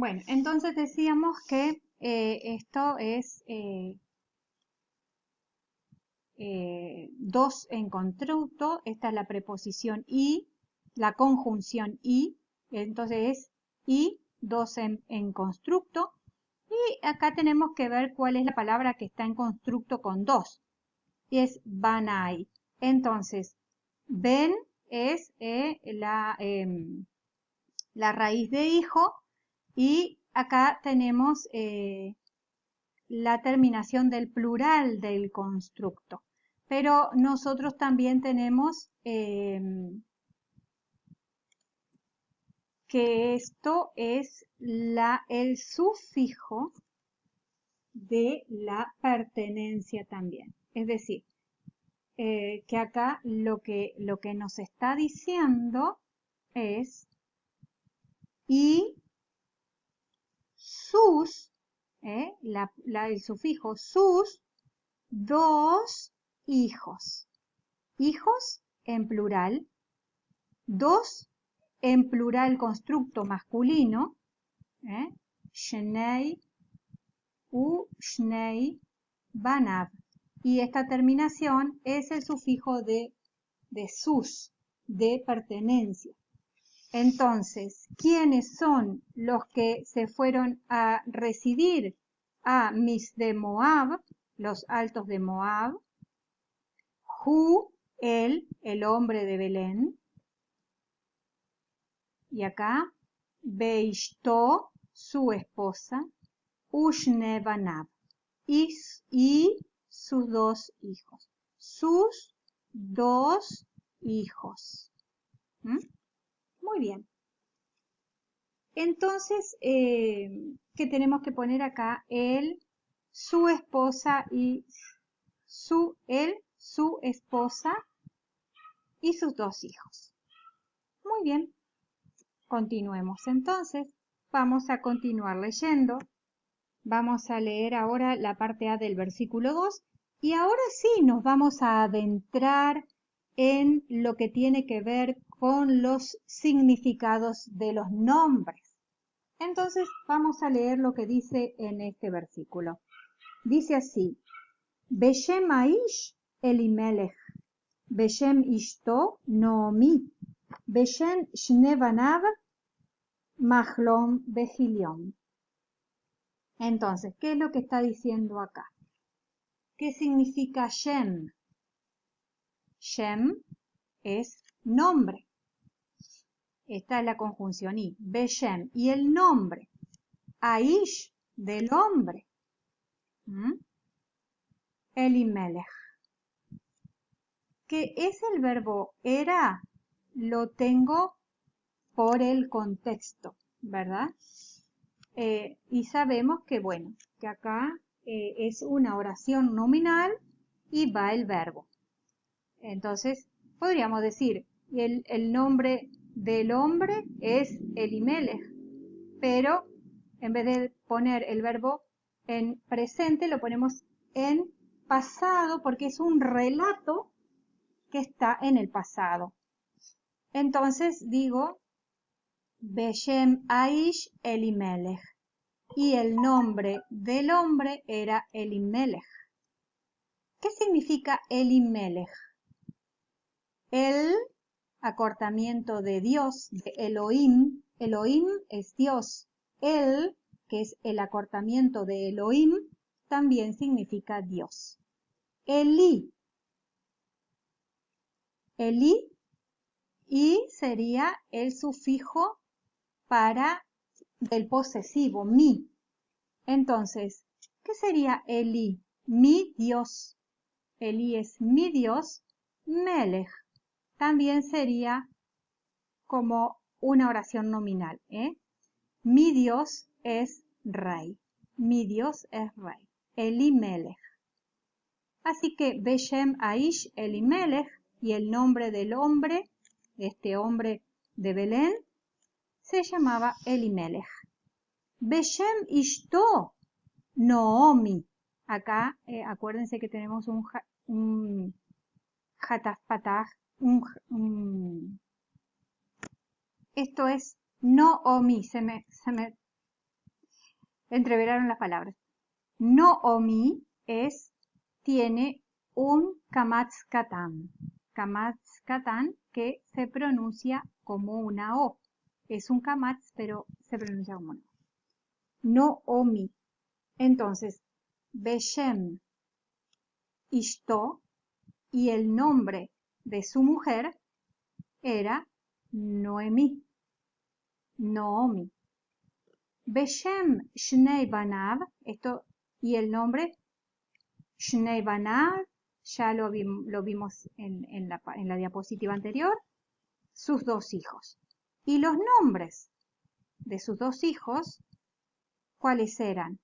Bueno, entonces decíamos que esto es dos en constructo, esta es la preposición y, la conjunción y, entonces es y, dos en constructo, y acá tenemos que ver cuál es la palabra que está en constructo con dos, y es banai. Entonces, ben es la raíz de hijo, y acá tenemos la terminación del plural del constructo. Pero nosotros también tenemos que esto es el sufijo de la pertenencia también. Es decir, que acá lo que nos está diciendo es y sus, el sufijo sus dos hijos. Hijos en plural, dos en plural constructo masculino, shnei u shnei banav. Y esta terminación es el sufijo de sus, de pertenencia. Entonces, ¿quiénes son los que se fueron a residir a Mis de Moab, los altos de Moab? Hu, el hombre de Belén. Y acá, Beishto, su esposa. Ushne Banab, y sus dos hijos. Sus dos hijos. ¿Mm? Muy bien. Entonces, ¿qué tenemos que poner acá? Su esposa y su esposa y sus dos hijos. Muy bien. Continuemos entonces. Vamos a continuar leyendo. Vamos a leer ahora la parte A del versículo 2 y ahora sí nos vamos a adentrar en lo que tiene que ver con los significados de los nombres. Entonces vamos a leer lo que dice en este versículo. Dice así: Beshem Aish Elimelech, Beshem Ishto Noomi, Beshem Shne Banav Mahlon Behilion. Entonces, ¿qué es lo que está diciendo acá? ¿Qué significa Shem? Shem es nombre. Esta es la conjunción y. Beshem. Y el nombre. Aish, del hombre. Elimelech. ¿Qué es el verbo era? Lo tengo por el contexto, ¿verdad? Y sabemos que, bueno, que acá es una oración nominal y va el verbo. Entonces, podríamos decir, el nombre del hombre es Elimelech, pero en vez de poner el verbo en presente, lo ponemos en pasado porque es un relato que está en el pasado. Entonces digo, Beshem Aish Elimelech. Y el nombre del hombre era Elimelech. ¿Qué significa Elimelech? El acortamiento de Dios, de Elohim. Elohim es Dios. El, que es el acortamiento de Elohim, también significa Dios. Eli. Eli, y sería el sufijo para del posesivo, mi. Entonces, ¿qué sería Eli? Mi Dios. Eli es mi Dios. Melech también sería como una oración nominal. Mi Dios es rey. Mi Dios es rey. Elimelech. Así que Beshem Aish Elimelech, y el nombre del hombre, este hombre de Belén, se llamaba Elimelech. Beshem Ishto Noomi. Acá acuérdense que tenemos un hataf patah, esto es Noomi, se me Entreveraron las palabras. Noomi tiene un kamatz katan. Kamatz katan que se pronuncia como una O. Es un kamatz, pero se pronuncia como una O. Noomi. Entonces, Beshem Ishto, y el nombre de su mujer era Noemí. Noomi. Beshem Shnei Banav, esto, y el nombre Shnei Banav, ya lo vimos en la diapositiva anterior, sus dos hijos. Y los nombres de sus dos hijos, ¿cuáles eran?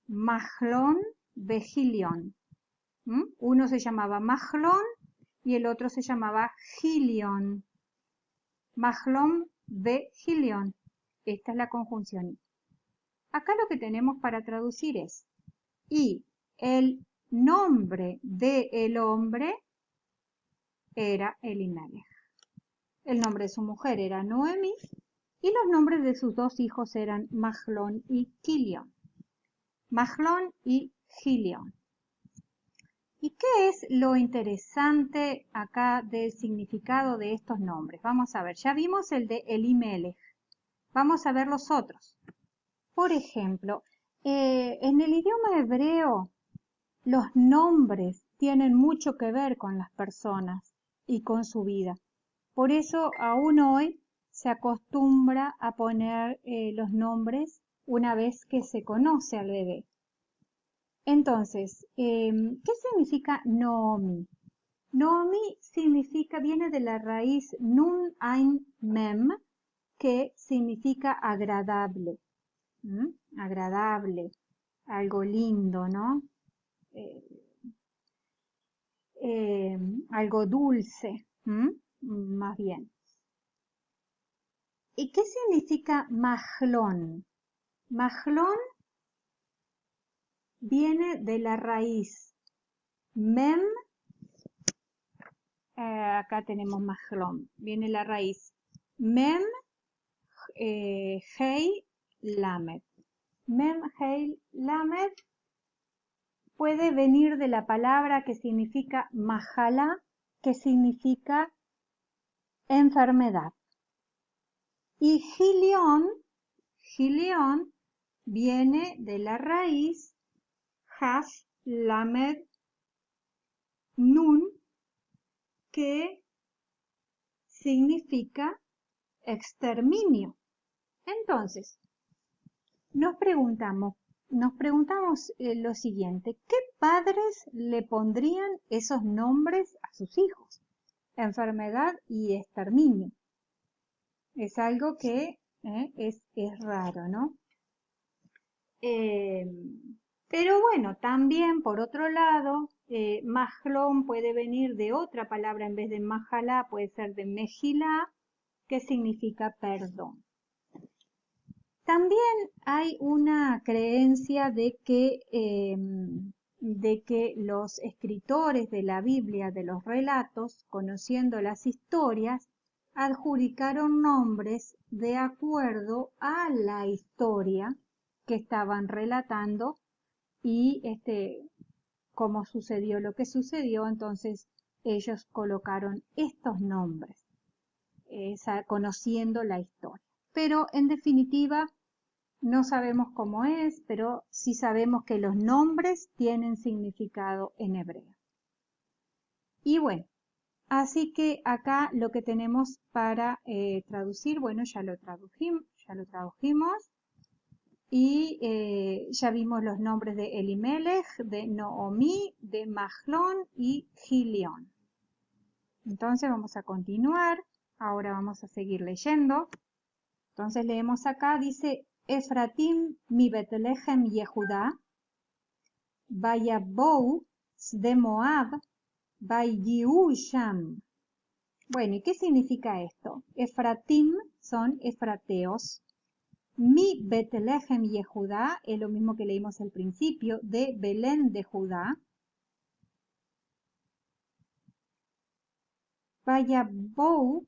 Mahlon Behilion. Uno se llamaba Mahlon y el otro se llamaba Gilion. Mahlon Behilion. Esta es la conjunción. Acá lo que tenemos para traducir es, y el nombre del hombre era Elimelech. El nombre de su mujer era Noemi y los nombres de sus dos hijos eran Mahlon y Gilion. Mahlon y Gilion. ¿Y qué es lo interesante acá del significado de estos nombres? Vamos a ver, ya vimos el de Elimelech. Vamos a ver los otros. Por ejemplo, en el idioma hebreo, los nombres tienen mucho que ver con las personas y con su vida. Por eso aún hoy se acostumbra a poner los nombres una vez que se conoce al bebé. Entonces, ¿qué significa Noomi? Noomi viene de la raíz Nun Ain Mem, que significa agradable. Agradable, algo lindo, ¿no? Algo dulce, más bien. ¿Y qué significa Mahlón? Mahlón viene de la raíz Mem, acá tenemos Mahlón, viene la raíz Mem, Hei, Lamed. Mem, Hei, Lamed puede venir de la palabra que significa Mahala, que significa enfermedad. Y Gilión viene de la raíz Haf, Lamed, Nun, que significa exterminio. Entonces, nos preguntamos lo siguiente, ¿qué padres le pondrían esos nombres a sus hijos? Enfermedad y exterminio. Es algo que es raro, ¿no? Pero bueno, también por otro lado, Mahlón puede venir de otra palabra en vez de Mahalá, puede ser de Mejilá, que significa perdón. También hay una creencia de que los escritores de la Biblia, de los relatos, conociendo las historias, adjudicaron nombres de acuerdo a la historia que estaban relatando y cómo sucedió lo que sucedió, entonces ellos colocaron estos nombres, conociendo la historia. Pero en definitiva, no sabemos cómo es, pero sí sabemos que los nombres tienen significado en hebreo. Y bueno, así que acá lo que tenemos para traducir, bueno, ya lo tradujimos y ya vimos los nombres de Elimelech, de Noomi, de Mahlón y Gilión. Entonces vamos a continuar, ahora vamos a seguir leyendo. Entonces leemos acá, dice Efratim mi Betlehem Yehudá, Vayabou de Moab, Vayiu Sham. Bueno, ¿y qué significa esto? Efratim son efrateos. Mi Betlehem Yehudá es lo mismo que leímos al principio, de Belén de Judá. Vayabou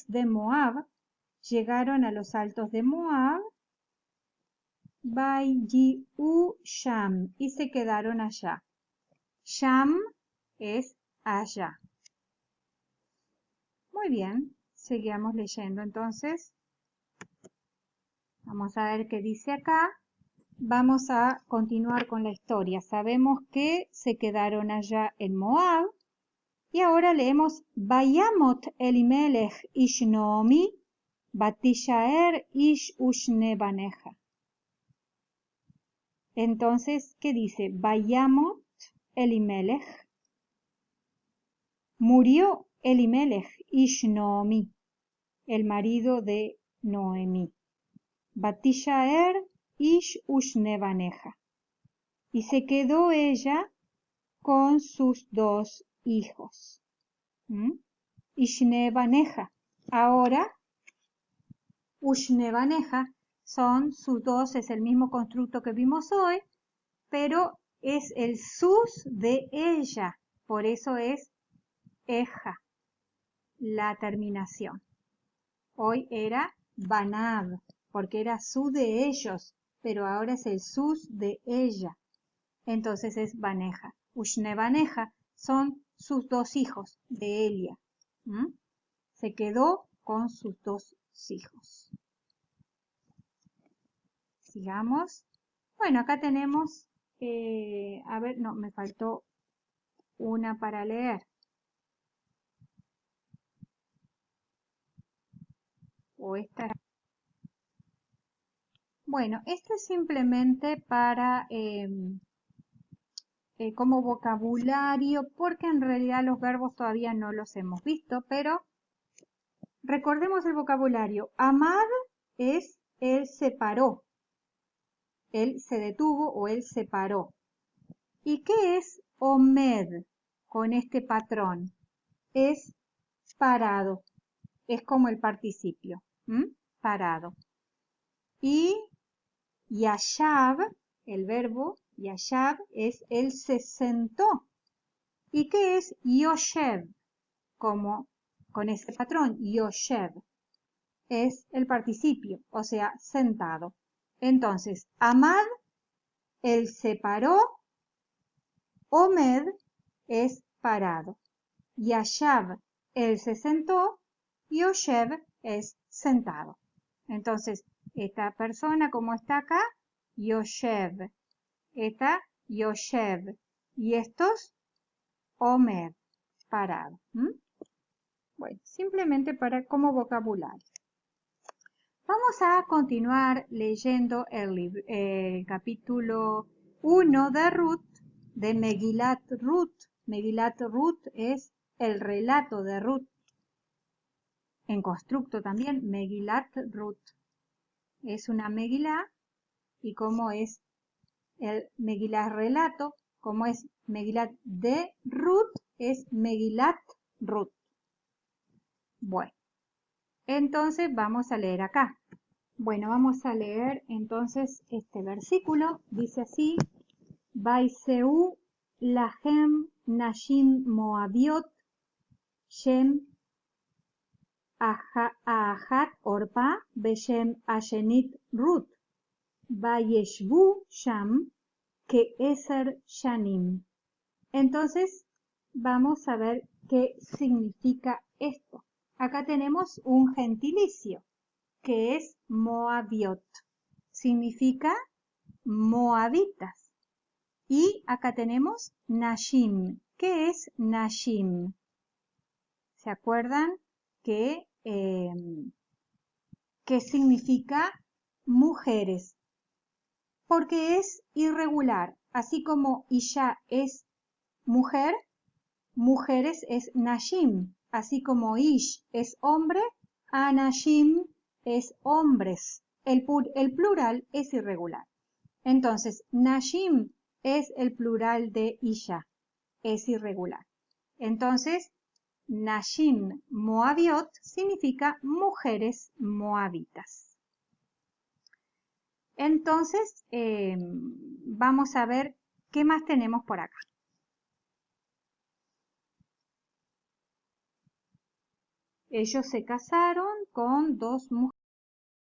de Moab, llegaron a los altos de Moab, Vayiu Sham, y se quedaron allá. Sham es allá. Muy bien, seguimos leyendo entonces. Vamos a ver qué dice acá. Vamos a continuar con la historia. Sabemos que se quedaron allá en Moab. Y ahora leemos Vayamot Elimelech ish Noomi, Batishaer ish ushne baneja. Entonces, ¿qué dice? Vayamot Elimelech. Murió Elimelech ish Noomi, el marido de Noemí. Batishaer ish ushne baneja. Y se quedó ella con sus 2 hijos. Ishne baneja. Ahora, ushne baneja son sus 2, es el mismo constructo que vimos hoy, pero es el sus de ella, por eso es eja, la terminación. Hoy era banav, porque era su de ellos, pero ahora es el sus de ella. Entonces es baneja. Ushne baneja son sus 2 hijos de Elia. Se quedó con sus 2 hijos. Sigamos. Bueno, acá tenemos, a ver, no, me faltó una para leer. O esta. Bueno, esto es simplemente para como vocabulario, porque en realidad los verbos todavía no los hemos visto, pero recordemos el vocabulario. Amad es él se paró, él se detuvo o él se paró. ¿Y qué es omed con este patrón? Es parado, es como el participio, parado. Y yashav, el verbo yashav, es él se sentó. ¿Y qué es yoshev? Como con ese patrón, yoshev, es el participio, o sea, sentado. Entonces, amad, él se paró, omed es parado, yashav, él se sentó, yoshev es sentado. Entonces, esta persona, como está acá, yoshev, esta yoshev, y estos, omed, parado. Bueno, simplemente para como vocabulario. Vamos a continuar leyendo el capítulo 1 de Ruth, de Megilat Ruth. Megilat Ruth es el relato de Ruth. En constructo también, Megilat Ruth. Es una Megilá, y como es el Megilat relato, como es Megilat de Ruth, es Megilat Ruth. Bueno, entonces vamos a leer acá. Bueno, vamos a leer entonces este versículo. Dice así: Vaiseu lahem nashim moabiot shem ahat orpa beshem ashenit Ruth. Vayeshvu sham que eser shanim. Entonces, vamos a ver qué significa esto. Acá tenemos un gentilicio, que es Moabiot. Significa moabitas. Y acá tenemos Nashim. ¿Qué es Nashim? ¿Se acuerdan que significa mujeres? Porque es irregular. Así como Isha es mujer, mujeres es Nashim. Así como Ish es hombre, Anashim es hombres. El plural es irregular. Entonces, Nashim es el plural de Isha. Es irregular. Entonces, Nashim Moabiot significa mujeres moabitas. Entonces, vamos a ver qué más tenemos por acá. Ellos se casaron con dos mujeres